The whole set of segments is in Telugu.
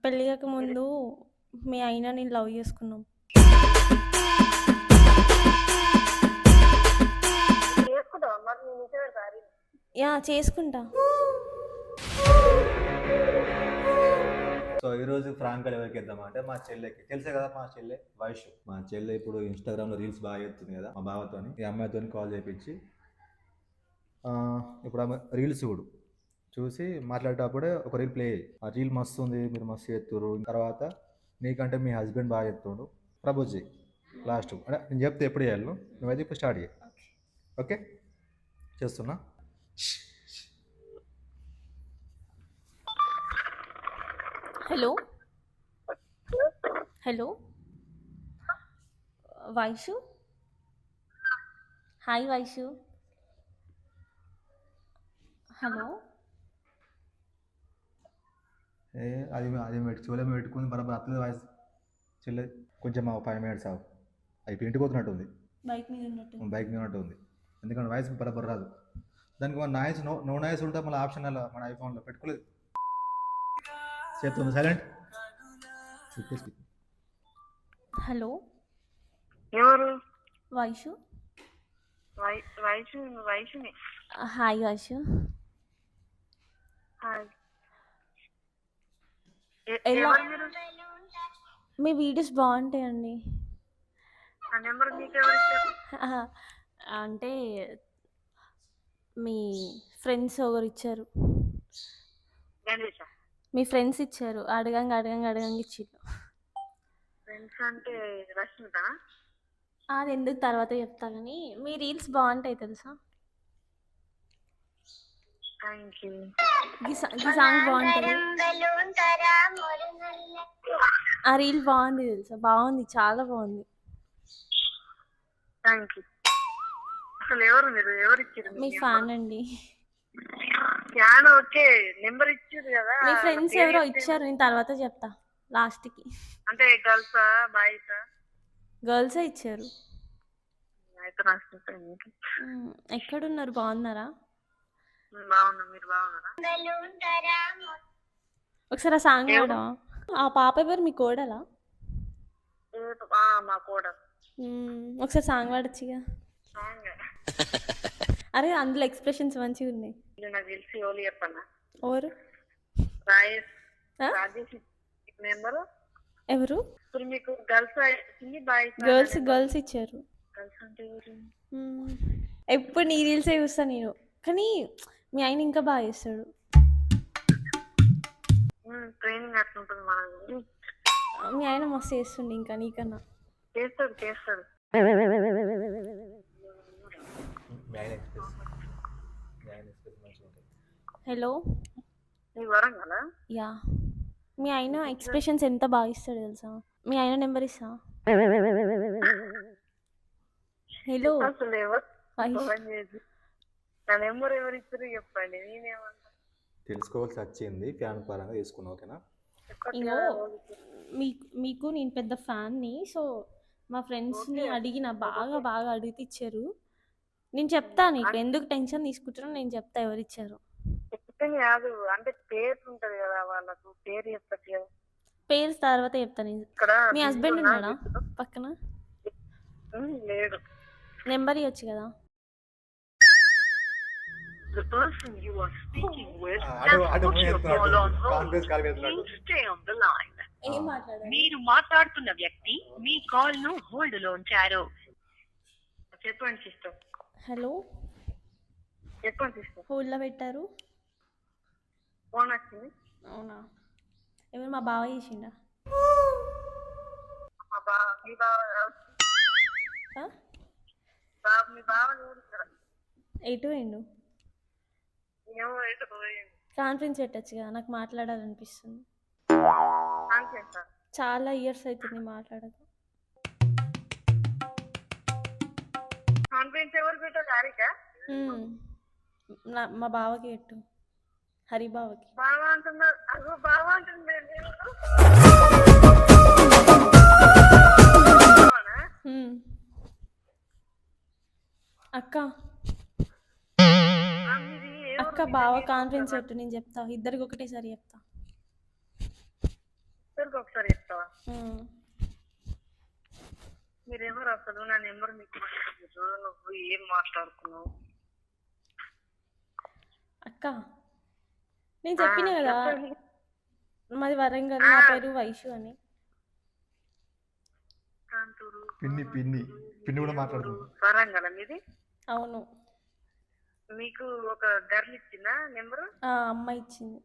పెళ్ళి కాక ముందు మీ అయినా నేను లవ్ చేసుకున్నాం. చేసుకుంటావా మరి నేను ఇంటి పెడతా చేసుకుంటా. సో ఈరోజు ఫ్రాంక్ కాల్ ఎవరికి ఇద్దామా అంటే మా చెల్లెకి. తెలుసే కదా మా చెల్లె వైషు. మా చెల్లె ఇప్పుడు ఇన్స్టాగ్రామ్లో రీల్స్ బాగా చేస్తుంది కదా మా బావతోని. ఈ అమ్మాయితో కాల్ చేయించి ఇప్పుడు ఆమె రీల్స్ చూసి మాట్లాడేటప్పుడే ఒక రీల్ ప్లే అయ్యి, ఆ రీల్ మస్తు ఉంది, మీరు మస్తు చేస్తున్నారు, తర్వాత నీకంటే మీ హస్బెండ్ బాగా చెప్తుండు, ప్రపోజ్ చేయి లాస్ట్. అంటే నేను చెప్తే ఎప్పుడు చేయాలి, నువ్వైతే ఇప్పుడు స్టార్ట్ చేయి. ఓకే చేస్తున్నా. Hello hello Vaishu. Hi Vaishu. Hello. అది అది చెవులో పెట్టుకుని బరాబర్ అత్తది వాయిస్. చెల్లె కొంచెం 5 minutes ఆవు, అయిపోయి ఇంటికి పోతున్నట్టుంది, బైక్ మీద ఉన్నట్టు. బైక్ మీద ఉన్నట్టు ఉంది, ఎందుకంటే వాయిస్ బరాబర్ రాదు. దానికి మన నాయిస్ నో నాయిస్ ఉంటే మన ఆప్షన్ అలా మన ఐఫోన్లో పెట్టుకోలేదు. చేస్తుంది సైలెంట్. హలో ఎవరు? వైషు. వైషుని. హాయ్ వైషు. ఎలా మీ వీడియోస్ బాగుంటాయండి. అంటే మీ ఫ్రెండ్స్ ఒకరు ఇచ్చారు, మీ ఫ్రెండ్స్ ఇచ్చారు, అడగంగా ఇచ్చారు. ఫ్రెండ్స్ అంటే రష్మితనా? అది ఎందుకు తర్వాత చెప్తా, కానీ మీ రీల్స్ బాగుంటాయి తెలుసా. ఈ సాంగ్ బాగుంటుంది, ఆ రీల్ బాగుంది తెలుసా, బాగుంది, చాలా బాగుంది. అసలు ఎవరు మీరు? ఎవరు ఇచ్చారు? మీ ఫ్యాన్ అండి. ఫ్యాన్? ఓకే, నెంబర్ ఇచ్చారు కదా. మీ ఫ్రెండ్స్ ఎవరో ఇచ్చారు, నేను తర్వాత చెప్తా లాస్ట్కి. అంటే గర్ల్సా బాయ్సా? గర్ల్సే ఇచ్చారు. ఎక్కడున్నారు, బాగున్నారా? బాగున్నా, మీరు బాగున్నారా? ఒకసారి ఆ సాంగ్ పాడవా? ఆ పాప పేరు మీ కోడలా? మా కోడ. ఒకసారి సాంగ్ పాడొచ్చుగా. అరే అందులో ఎక్స్ప్రెషన్స్ మంచిగా ఉన్నాయి. నాకు తెలిసి ఓలి చెప్పన్నా. ఎవరు? రాజేష్ నెంబరు. ఎవరు? ఇప్పుడు మీకు గర్ల్స్ బాయ్స్? గర్ల్స్ ఇచ్చారు. గర్ల్స్ అంటే ఎవరు? ఎప్పుడు నీ రీల్సే చూస్తా నేను, కానీ మీ ఆయన ఇంకా బాగా చేస్తాడు. ట్రైనింగ్ అట్లుంటుంది మనకి. మీ ఆయన మస్తు చేస్తుండే, ఇంకా నీకన్నా చేస్తాడు. హలో. యా, మీ ఆయన ఎక్స్ప్రెషన్స్ ఎంత బాగా ఇస్తాడు తెలుసా. మీ ఆయన నెంబర్ ఇస్తా. హలో. నెంబర్ ఎవరు ఇచ్చారు చెప్పండి, నేనేమన్నా తెలుసుకోవాల్సి వచ్చింది. ఫ్యాన్ పరంగా తీసుకున్నా, ఓకేనా. మీకు నేను పెద్ద ఫ్యాన్ని, సో మా ఫ్రెండ్స్ని అడిగిన బాగా అడిగితే ఇచ్చారు. నేను చెప్తా నీకు, ఎందుకు టెన్షన్ తీసుకుంటున్నా, నేను చెప్తా ఎవరు ఇచ్చారు. కాదు అంటే పేరు ఉంటది కదా, వాళ్ళకు పేరు చెప్తారు కదా. పేరు తర్వాత చెప్తా నేను. మీ హస్బెండ్ ఉన్నాడా పక్కన? లేడు. నెంబర్ ఇవ్వచ్చు కదా. The person you are speaking with has put your call on hold. Please stay on the line. మీరు మాట్లాడుతున్న వ్యక్తి మీ కాల్ ను హోల్డ్ లో ఉంచారు. చెప్పండి సిస్టర్. హలో. చెప్పండి సిస్టర్. హోల్డ్లో పెట్టారు. ఫోన్ వచ్చింది. అవునా? ఎవరు? మా బావ చేసిండా? మీ బావ ఎటు పోయిండు? కాన్ఫరెన్స్ పెట్టచ్చు కదా, నాకు మాట్లాడాలనిపిస్తుంది. చాలా ఇయర్స్ అవుతుంది మాట్లాడక. మా బావకి పెట్టు, హరి బావకి. అక్క బావ కాన్ఫరెన్స్ పెట్టు, నేను చెప్తా, ఇద్దరికి ఒకటేసారి చెప్తా. అయిపోయినాక ఒకసారి చెప్తావా? మీరెవరు అసలు? నా నెంబర్ మీకు పంపించారు, నువ్వు ఏం మాట్లాడుకున్నావు? అక్క నేను చెప్పిన కదా మాది వరంగల్, నా పేరు వైషు అని. పిన్ని పిన్ని పిన్ని కూడా మాట్లాడుతుంది. వరంగల్ మీది? అవును. మీకు ఒక గర్ల్ ఇచ్చిందా నెంబరు? అమ్మాయి ఇచ్చింది.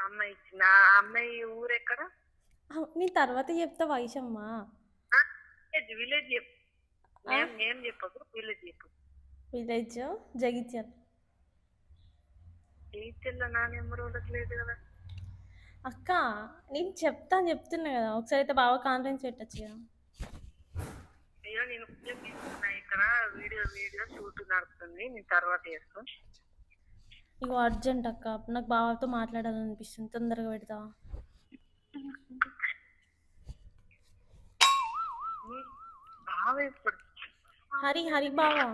అమ్మాయి ఇచ్చిందా? ఆ అమ్మాయి ఊరు ఎక్కడ? నేను తర్వాత చెప్తా వైషమ్మ. విలేజ్ చెప్పు, నేమ్ చెప్పకు, విలేజ్ చెప్పు. విలేజ్ జగిత్యాల. జగిత్యాల నా నెంబర్ వాళ్ళకి లేదు కదా అక్క. నేను చెప్తున్నా కదా, ఒకసారి అయితే బాగా కాన్ఫరెన్స్ పెట్టచ్చు కదా. అయ్యో నేను ఇక్కడ వీడియో షూట్ నడుస్తుంది, నేను తర్వాత చేస్తాను. ఇగో అర్జెంట్ అక్క, నాకు బావతో మాట్లాడాలనిపిస్తుంది, తొందరగా పెడతావా? హరి బావా,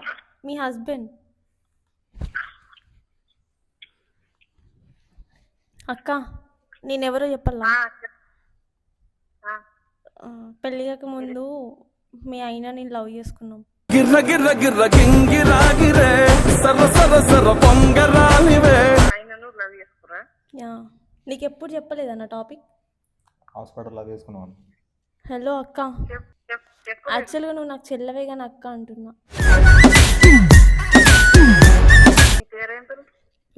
మీ హస్బెండ్. అక్క నేనెవరో చెప్పాలా? పెళ్ళి కాక ముందు మీ అయినా నేను లవ్ చేసుకున్నాం. గిర్ర గిర్ర గిర్ర గింగిరాగిరే సర సర సర పొంగరాలివే. నీకు ఎప్పుడు చెప్పలేదా నా టాపిక్? హాస్పిటల్ లవ్ చేసుకున్నాను. హలో అక్క, యాక్చువల్గా నువ్వు నాకు చెల్లవే కానీ అక్క అంటున్నా.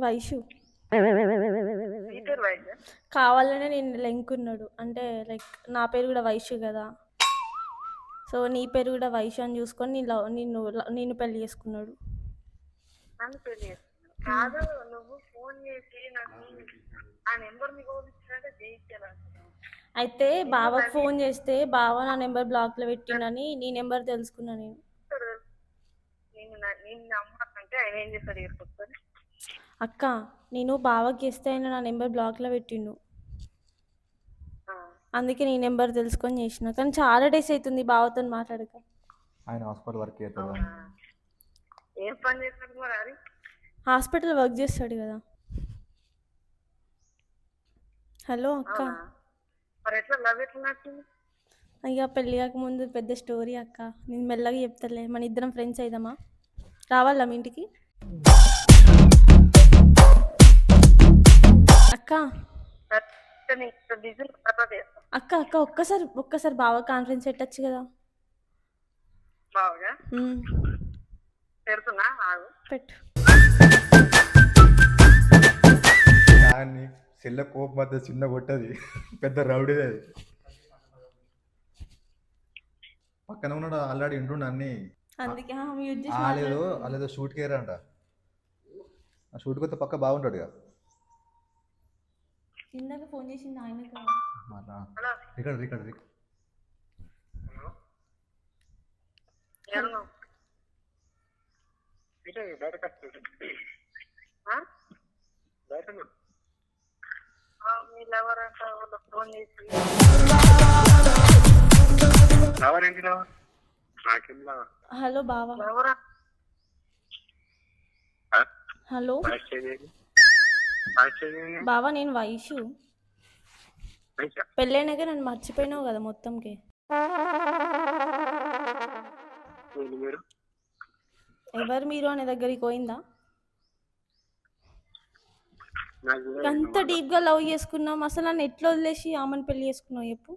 వైషు. కావాలనే నేను లెంకున్నాడు, అంటే లైక్ నా పేరు కూడా వైషు కదా, సో నీ పేరు కూడా వైషు అని చూసుకొని నిన్ను పెళ్లి చేసుకున్నాడు. అయితే బావకు ఫోన్ చేస్తే బావ నా నెంబర్ బ్లాక్ లో పెట్టిండని నీ నెంబర్ తెలుసుకున్నా నేను. అక్క నేను బావకి చేస్తే ఆయన నా నెంబర్ బ్లాక్ లో పెట్టిండు, అందుకే నీ నెంబర్ తెలుసుకొని చేసిన. కానీ చాలా డేస్ అవుతుంది బావతో మాట్లాడక. ఆయన హాస్పిటల్ వర్క్ చేస్తాడు. ఏం పని చేస్తాడు మరి? హాస్పిటల్ వర్క్ చేస్తాడు కదా. హలో అక్క. అయ్యా పెళ్ళి కాక ముందు పెద్ద స్టోరీ అక్క, నేను మెల్లగా చెప్తాలే. మన ఇద్దరం ఫ్రెండ్స్ అయిదామా? రావాలా మీ ఇంటికి? అక్క అక్క అక్క ఒక్కసారి బాగా కాన్ఫరెన్స్ పెట్టచ్చు కదా. పెట్టు. దాన్ని చెల్ల కోపం మధ్య చిన్న కొట్టది, పెద్ద రౌడీది అది. పక్కన ఉన్నాడు ఆల్రెడీ ఇంటుండ అన్ని. అందుకే వాళ్ళేదో షూట్ కేర్ అంట. ఆ షూట్ కొత్త పక్క బాగుంటాడు కదా. ఇందాక ఫోన్ చేసింది ఆయన. రికార్డ్ హలో బావా. హలో బావా, నేను వైషు. పెళ్ళైనాక నన్ను మర్చిపోయినావు కదా మొత్తంకి. ఎవరు మీరు అనే దగ్గరికి పోయిందా? అంత డీప్ గా లవ్ చేసుకున్నాం, అసలు నన్ను ఎట్లా వదిలేసి ఆమెను పెళ్లి చేసుకున్నావు చెప్పు.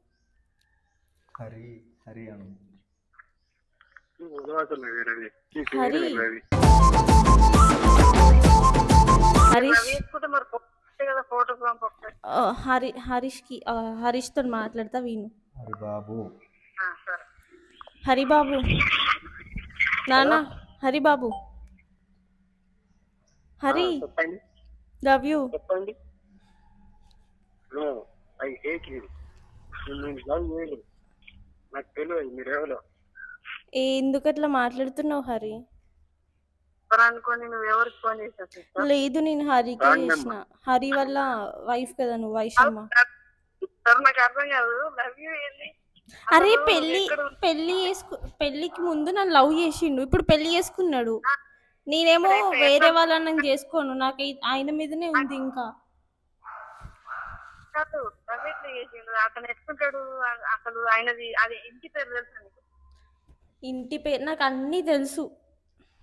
హరి అను. హరీష్ తో మాట్లాడతా విను. హరిబాబు నానా, హరిబాబు, హరి లవ్ యూ. ఎందుకట్లా మాట్లాడుతున్నావు హరి? లేదు నేను హరికి చేసిన. హరి వల్ల వైఫ్ కదా నువ్వు, వైషమ్మ. అరే పెళ్ళికి ముందు నన్ను లవ్ చేసిండు, ఇప్పుడు పెళ్లి చేసుకున్నాడు. నేనేమో వేరే వాళ్ళని చేసుకోను, నాకు ఆయన మీదనే ఉంది. ఇంకా చేసిండు. అతను ఎత్తుకుంటాడు. అసలు ఆయనది అది ఇంటి పేరు తెలుసా నీకు? ఇంటి పేరు నాకు అన్నీ తెలుసు,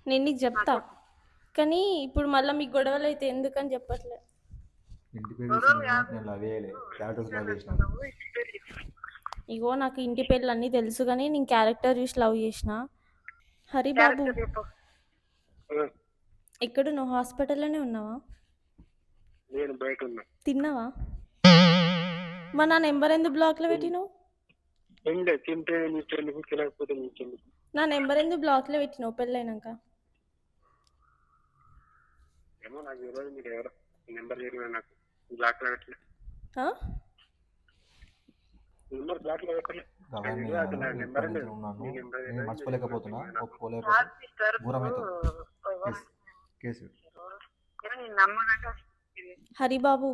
నేను నీకు చెప్తా. కానీ ఇప్పుడు మళ్ళీ మీకు గొడవలు అయితే ఎందుకని చెప్పట్లే. ఇంటి పేరు చూసి నేను లవ్ చేయలే, క్యారెక్టర్స్ లవ్ చేసిన. నువ్వు ఇంటి పేరు చెప్పు. ఇగో నాకు ఇంటి పేర్లు అన్నీ తెలుసు కానీ నేను క్యారెక్టర్ చూసి లవ్ చేసిన. హరి బాబు క్యారెక్టర్ చెప్పు. ఎక్కడ నువ్వు హాస్పిటల్లోనే ఉన్నావా? నేను బయట ఉన్నా. తిన్నావా? మా నా నెంబర్ ఎందుకు బ్లాక్లో పెట్టినావు? తింటే తింటే నీకెందుకు, తినకపోతే నీకెందుకు? నా నెంబర్ ఎందుకు బ్లాక్లో పెట్టినావు పెళ్ళైనాక? ఏమో నాకు తెలియదు మీరు ఎవరో నెంబర్ జరిగిన నాకు బ్లాక్ లో పెట్టలే. ఆ? నెంబర్ బ్లాక్ లో పెట్టలే. అవన్నీ నెంబర్ ఉన్నాను, నేను మర్చిపోలేకపోతున్నా, కాదు ఒప్పుకోలేకపోతే సిస్టర్, దూరం ఇప్పుడు అవుతాం. కేసు నేను నమ్మకంగా ఇది. హరిబాబు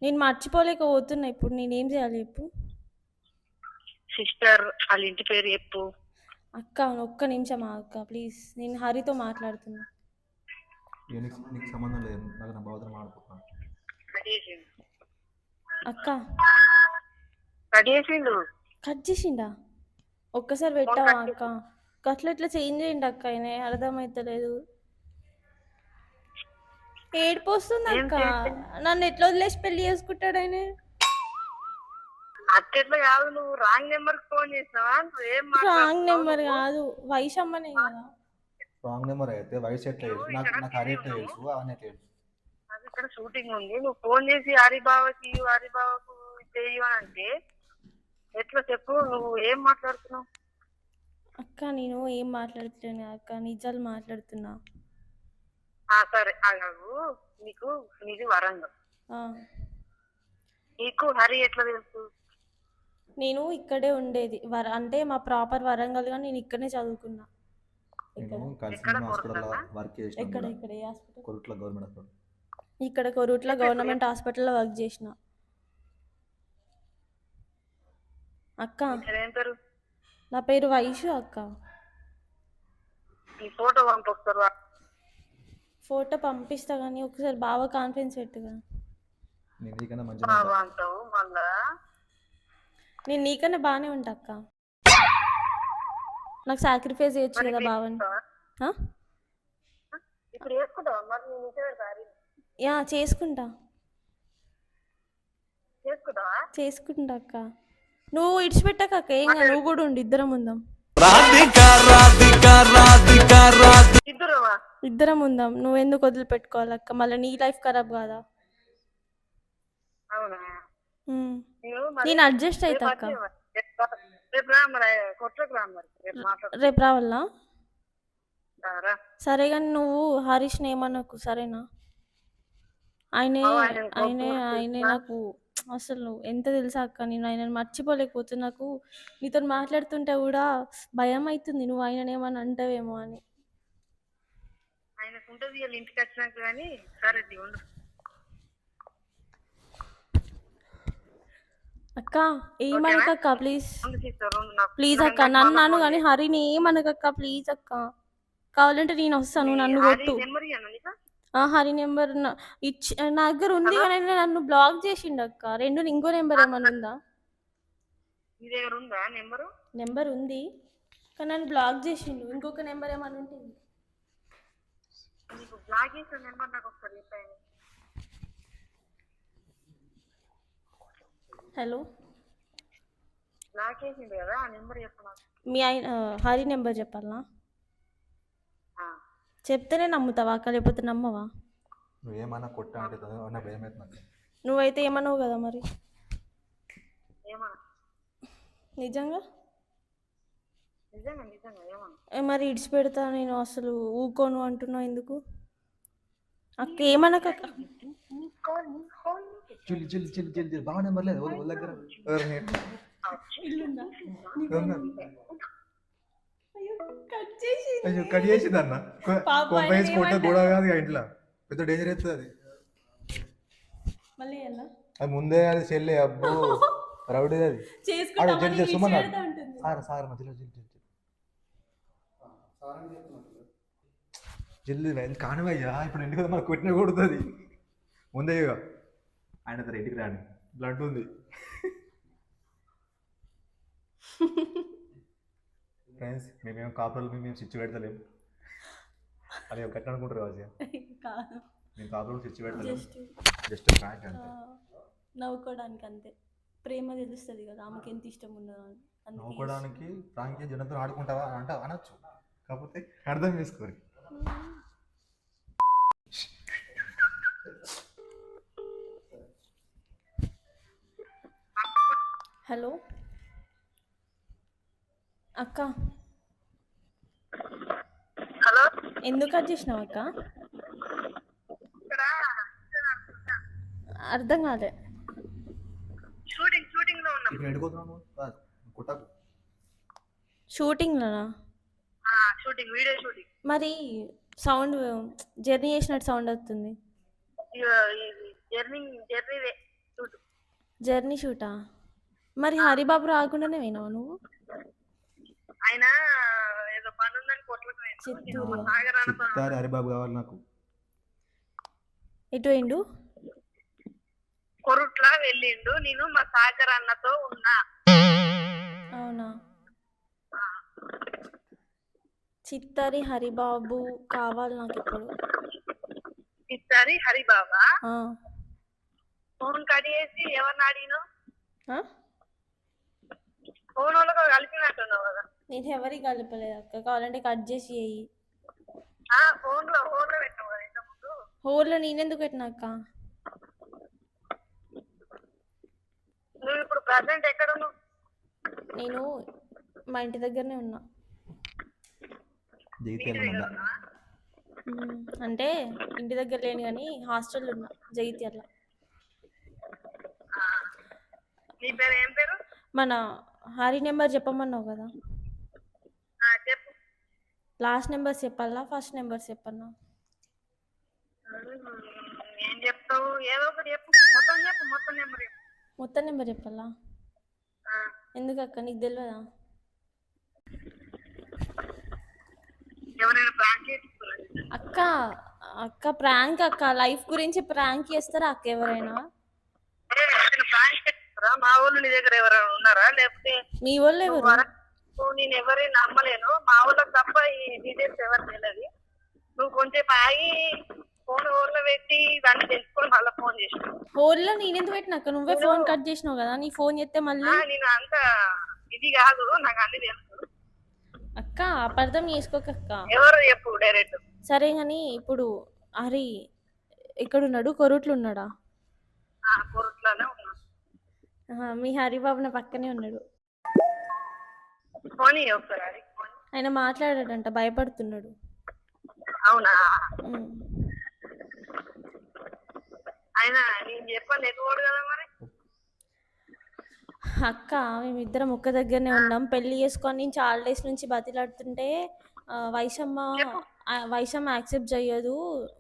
నేను మర్చిపోలేకపోతున్నా, ఇప్పుడు నేనేం చేయాలి చెప్పు? సిస్టర్ వాళ్ళ ఇంటి పేరు చెప్పు. అక్క ఒక్క నిమిషం అక్క ప్లీజ్, నేను హరితో మాట్లాడుతున్నా. నీకు సంబంధం లేదు, నాకు నా బాధలు మాట్లాడుకుంటున్నాను. అక్క రెడీ చేసిండు. కట్ చేసిండా? ఒక్కసారి పెట్టావా అక్క? అట్లా ఇట్లా చేంజ్ చేయండి అక్క, ఆయన అర్థమవుతలేదు. ఏడుపు వస్తుంది అక్క, నన్ను ఎట్లా వదిలేసి పెళ్లి చేసుకుంటాడు ఆయన? అట్లా కాదు, నువ్వు రాంగ్ నెంబర్ కి ఫోన్ చేసినావా? నువ్వు ఏం రాంగ్ నెంబర్ కాదు, వైషమ్మనే కదా. రాంగ్ నెంబర్ అయితే వయసు ఎట్లా తెలుసు, నాకు హరి ఎట్లా తెలుసు, అవన్నీ ఎట్లా తెలుసు? అది ఇక్కడ షూటింగ్ ఉంది, నువ్వు ఫోన్ చేసి హరిబావకి హరిబావకు చెయ్యి అని అంటే ఎట్లా చెప్పు? నువ్వు ఏం మాట్లాడుతున్నావు? అక్క నేను ఏం మాట్లాడుతున్నా అక్క, నిజాలు మాట్లాడుతున్నా. సరే అగవు, నీకు నీది వరంగల్, ఆ, నీకు హరి ఎట్లా తెలుసు? నేను ఇక్కడే ఉండేది అంటే మా ప్రాపర్ వరంగల్ గా, నేను ఇక్కడనే చదువుకున్నా. నేను కలిసి హాస్పిటల్లో వర్క్ చేసిన, ఎక్కడ ఇక్కడ ఏ హాస్పిటల్? Korutla government hospital. ఇక్కడ కొరుట్ల గవర్నమెంట్ హాస్పిటల్లో వర్క్ చేసిన. అక్క ఏం పేరు? నా పేరు వైషు అక్క. ఈ ఫోటో పంపిస్తారు. ఫోటో పంపిస్తా కానీ ఒకసారి బాగా కాన్ఫిడెన్స్ పెట్టుగా. నేను నీకన్నా మంచిగా బాబా అంటావు మళ్ళా. నేను నీకన్నా బాగానే ఉంటా అక్క, నాకు సాక్రిఫైస్ చేయొచ్చు కదా బావని. ఇప్పుడు వేసుకుంటావా మరి? నేను ఇంటి పెడతా. యా చేసుకుంటా చేసుకుంటావా? చేసుకుంటా అక్క, నువ్వు ఇడిచిపెట్టాక అక్క ఏం కాదు, నువ్వు కూడా ఉండి ఇద్దరం ఉందాం. ఇద్దరువా? ఇద్దరం ఉందాం, నువ్వెందుకు వదిలిపెట్టుకోవాలి అక్క, మళ్ళీ నీ లైఫ్ ఖరాబ్ కాదా? అవునా? నేను అడ్జస్ట్ అవుతా అక్క. రేపు రా మరి, కొట్లకు రా మరి, రేపు మాట్లాడు. రేపు రావాలా? రా. సరే కానీ నువ్వు హరీష్ని ఏమనకు సరేనా? ఆయనే ఆయనే ఆయనే నాకు అసలు ఎంత తెలుసా అక్క, నేను ఆయనను మర్చిపోలేకపోతున్నా. నాకు నీతో మాట్లాడుతుంటే కూడా భయం అవుతుంది, నువ్వు ఆయనను ఏమని అంటావేమో అని. ఆయనకు ఉంటుంది వీళ్ళు ఇంటికి వచ్చినాక కానీ. సరే ఉండు అక్క, ఏమనకక్క ప్లీజ్ ప్లీజ్ అక్క, నాకు నన్ను నాను కానీ హరిని ఏమనకక్క ప్లీజ్ అక్క. కావాలంటే నేను వస్తాను, నన్ను కొట్టు. హరి నెంబర్ ఇచ్చి నా దగ్గర ఉంది కానీ నన్ను బ్లాక్ చేసిండు అక్క. ఇంకో నెంబర్ ఏమైనా ఉందా? నెంబర్ ఉంది కానీ నన్ను బ్లాక్ చేసిండు. ఇంకొక నెంబర్ ఏమైనా ఉంటుంది? హలో, మీ ఆయన హరి నెంబర్ చెప్పాలా? చెప్తేనే నమ్ముతావా అక్క, లేకపోతే నమ్మవా? నువ్వేమన్నా కొట్టా అంటే భయం అవుతుంది. నువ్వైతే ఏమన్నావు కదా మరి, నిజంగా మరి ఇడిచిపెడతా నేను, అసలు ఊకోను అంటున్నావు ఎందుకు అక్క? ఏమనక బాగా నెంబర్ లేదు దగ్గర. కట్ చేసింది అన్న, కొట్టే గొడవ కాదు ఇంట్లో, పెద్ద డేంజర్ అవుతుంది అది. అది ముందే అది చెల్లి, అబ్బో రౌడీ అది. సుమన్ సార్ మధ్యలో జల్దీ కానివయ్యా, ఇప్పుడు ఇంటికి మనకు కొట్టిన కొడుతుంది ముందే. ఆయన ఇంటికి రాని బ్లడ్ ఉంది. ఫ్రెండ్స్ మేమేం కాపురాలు మేము స్విచ్ పెడతలేం. అది కట్ట అనుకుంటారు రాజు. కాదు, మేము కాపురాలు స్విచ్ పెడతలేం. జస్ట్ జస్ట్ ఫ్రాంక్ అంతే. నవ్వుకోవడానికి అంతే. ప్రేమ తెలుస్తుంది కదా ఆమెకి ఎంత ఇష్టం ఉన్నదో అని. అందుకే నవ్వుకోవడానికి ఫ్రాంక్ జనంతో ఆడుకుంటావా అంటే అనొచ్చు, కాకపోతే అర్థం చేసుకోరు. హలో అక్క, హలో, ఎందుకు కట్ చేసినావు అక్క? ఇక్కడ అర్థం కాలే. షూటింగ్ లో ఉన్నాం. ఇప్పుడు ఎడుకోతున్నాను కుట్టకు. షూటింగ్లోనా? Shooting, video shooting. మరి సౌండ్ జర్నీ చేసినట్టు సౌండ్ వస్తుంది. జర్నీదే షూట్. జర్నీ షూటా? మరి హరిబాబు రాకుండానే వినావు నువ్వు? ఆయన ఏదో పని ఉందని కొట్లకు చిత్తూరు. చిత్తారి హరిబాబు కావాలి నాకు. ఎటు పోయిండు? కొరుట్లా వెళ్ళిండు. నేను మా సాగర్ అన్నతో ఉన్నా. అవునా? చిత్తారి హరిబాబు కావాలి నాకు ఇప్పుడు. ఇచ్చారి హరిబాబా ఆ. ఫోన్ కట్ చేసి ఎవరిని అడిగినావు? ఆ? ఫోన్ వాళ్ళతో కలిపినట్టున్నావు కదా. నేను ఎవరికి కలపలేదు అక్క, కావాలంటే కట్ చేసి వేయి. ఫోన్ లో పెట్టావు కదా ఇంతకుముందు. హోల్లో నేనెందుకు పెట్టినా అక్క? నువ్వు ఇప్పుడు ప్రజెంట్ ఎక్కడ ఉన్నావు? నేను మా ఇంటి దగ్గరనే ఉన్నా. అంటే ఇంటి దగ్గర లేను కానీ హాస్టల్లో ఉన్నా, జగిత్యాల. నీ పేరు ఏం పేరు? మన హరి నెంబర్ చెప్పమన్నావు కదా, చెప్పు. లాస్ట్ నెంబర్స్ చెప్పాలా ఫస్ట్ నెంబర్స్ చెప్పన్నా? ఏం చెప్తావు? ఏదో ఒకటి చెప్పు. మొత్తం చెప్పు. మొత్తం నెంబర్ చెప్పు. మొత్తం నెంబర్ చెప్పాలా? ఎందుకు అక్క, నీకు తెలియదా? ఎవరైనా ప్రాంక్ చేస్తున్నారు? అక్క అక్క ప్రాంక్ అక్క, లైఫ్ గురించి ప్రాంక్ చేస్తారా అక్క ఎవరైనా? ప్రాంక్ చేస్తారా? మా ఊళ్ళు నీ దగ్గర ఎవరైనా ఉన్నారా? లేకపోతే మీ వాళ్ళు ఎవరు? నేను ఎవరైనా నమ్మలేను. మా ఊళ్ళకి తప్ప ఈ డీటెయిల్స్ ఎవరు తెలియదు. నువ్వు కొంచెం ఆగి ఫోన్ ఊళ్ళో పెట్టి దాన్ని తెలుసుకొని మళ్ళీ ఫోన్ చేసినావు. హోల్లో నేనెందుకు పెట్టినాక? నువ్వే ఫోన్ కట్ చేసినావు కదా, నీ ఫోన్ చేస్తే మళ్ళీ. నేను అంత ఇది కాదు, నాకు అన్ని తెలుసు. అక్క అపార్థం చేసుకోకక్క. ఎవరు చెప్పు డైరెక్ట్. సరే కానీ ఇప్పుడు హరి ఎక్కడున్నాడు? కొరుట్లు ఉన్నాడా? కోరుట్లోనే ఉన్నా. మీ హరిబాబు నా పక్కనే ఉన్నాడు. ఫోన్ ఒకసారి. ఆయన మాట్లాడాడంట, భయపడుతున్నాడు. అవునా? ఉమ్. ఆయన నేను చెప్పాను ఎదుగోడు కదా మరి. అక్క మేమిద్దరం ఒక్క దగ్గరనే ఉన్నాం, పెళ్లి చేసుకొని నేను చాలా డేస్ నుంచి బతిలాడుతుంటే వైషమ్మ యాక్సెప్ట్ చేయదు,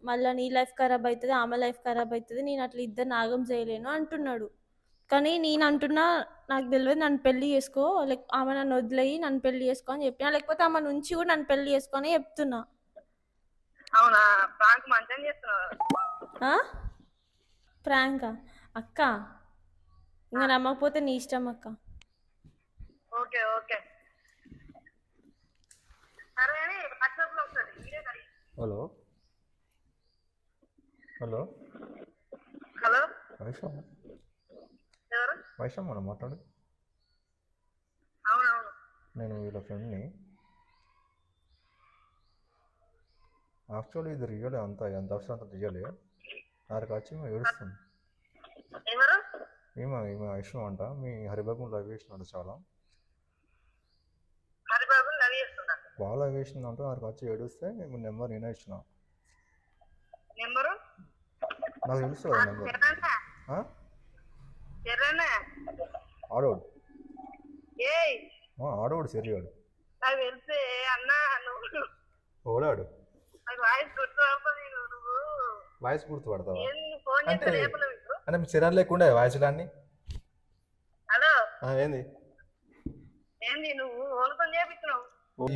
మళ్ళీ నీ లైఫ్ ఖరాబ్ అవుతుంది, ఆమె లైఫ్ ఖరాబ్ అవుతుంది, నేను అట్లా ఇద్దరు నాగం చేయలేను అంటున్నాడు. కానీ నేను అంటున్నా నాకు తెలియదు, నన్ను పెళ్లి చేసుకో, లైక్ ఆమె నన్ను వదిలేయి నన్ను పెళ్లి చేసుకో అని చెప్పినా, లేకపోతే ఆమె నుంచి కూడా నన్ను పెళ్లి చేసుకొని చెప్తున్నా. అవునా? ప్రాంక్ మంచిగా చేస్తున్నావు. ప్రాంకా అక్క? ఇంకా నమ్మకపోతే నీ ఇష్టం అక్క. ఓకే ఓకే సరే అని వాట్సాప్లో ఒకసారి వీడియో కడి. హలో హలో హలో, వైషమ్మ? ఎవరు? వైషమ్మ మాట్లాడు. అవునవును. నేను వీళ్ళ ఫ్రెండ్ని. యాక్చువల్లీ ఇది రియలే, ఎంత అవసరం అంత రియలే. నాకు వచ్చి మేము ఏడుస్తుంది. ఎవరు? ఈమె ఇష్టం అంట. మీ హరిబాబు లవ్ చేసినాడు చాలా. హరిబాబు లవ్ చేస్తున్నా? బాగా లవ్ చేసిందంట. నాకు వచ్చి ఏడుస్తే మేము నెంబర్ నేనే ఇచ్చిన. నెంబరు నాకు తెలుసు కదా నెంబర్. ఆడోడు ఆడోడు సరియాడు. నాకు తెలిసే అన్న నువ్వు ఓడాడు. నాకు వాయిస్ గుర్తుపడుతుంది. నువ్వు వాయిస్ గుర్తుపడతావా? ఫోన్ చేస్తే రేపు అంటే మీకు చిరాలు లేకుండా వాయిస్లన్నీ. హలో, ఏంది ఏంది నువ్వు ఓల్తో చేపించినావు?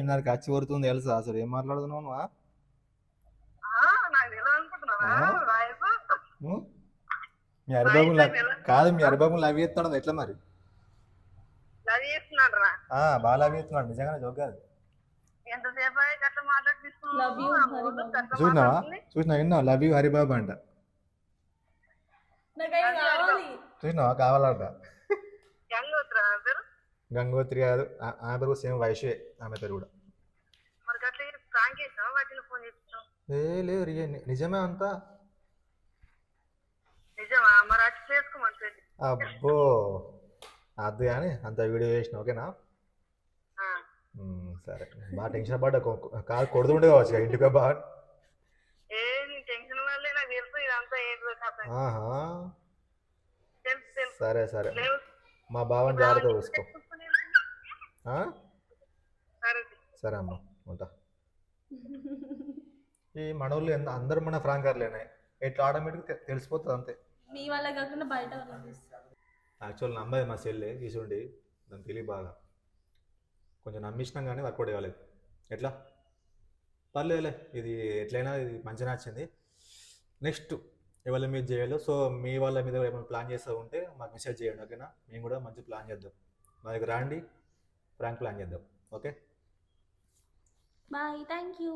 నాకు ఖర్చు కొడుతుంది తెలుసా? అసలు ఏం మాట్లాడుతున్నావు నువ్వు? నాకు తెలియదు అనుకుంటున్నావా? వాయిస్ మీ హరిబాబు కాదు, మీ హరిబాబు లవ్ చేస్తాడు ఎట్లా మరి? లవ్ చేస్తున్నాడు రా. బాగా లవ్ చేస్తున్నాడు నిజంగానే, జోక్ కాదు. ఎంతసేపు అయ్యి అట్లా Love you, హరిబాబు. చూసినావా విన్నావా? లవ్ యూ హరిబాబు అంట. నాకైనా కావాలి. చూసినావా? కావాలంట. గంగోత్రా పేరు. గంగోత్రి కాదు, ఆమె పేరు సేమ్ వైషే, ఆమె పేరు కూడా. మరి అట్లా ప్రాంక్ చేసావా వాటిని ఫోన్ చేస్తావు? లేదు నిజమే అంతా. నిజమా? మరి అట్లా చేసుకోమని చెప్పి. అబ్బో అది కానీ అంత వీడియో చేసిన, ఓకేనా? సరే, బాగా టెన్షన్ పడ్డా. కాదు కొడుతుండే కావచ్చు ఇంటికి బాగా. ఏ నీ టెన్షన్ వల్లే నాకు తెలుసు ఇదంతా ఏంటో కథ. తెలుసు. సరే సరే, లేవు. మా బావని జాగ్రత్త చూసుకో. సరే. సరే అమ్మ, ఉంటా. ఈ మనోళ్ళు అందరూ మన ఫ్రాంకర్లేనే, ఎట్లా ఆటోమేటిక్గా తెలిసిపోతుంది అంతే. మీ వల్ల కాకుండా బయట వాళ్ళకి. యాక్చువల్ నమ్మది మా సెల్లే తీసుండి, దానికి తెలియ బాగా కొంచెం నమ్మించినాం కానీ వర్కౌట్ కాలేదు. ఎట్లా పర్లేదులే, ఇది ఎట్లయినా ఇది మంచిగా నచ్చింది. నెక్స్ట్ ఎవరి మీద చేయాలో, సో మీ వాళ్ళ మీద ఏమైనా ప్లాన్ చేస్తూ ఉంటే మాకు మెసేజ్ చేయండి, ఓకేనా? మేము కూడా మంచి ప్లాన్ చేద్దాం, మా దగ్గర రండి, ఫ్రాంక్ ప్లాన్ చేద్దాం, ఓకే? Bye, thank you.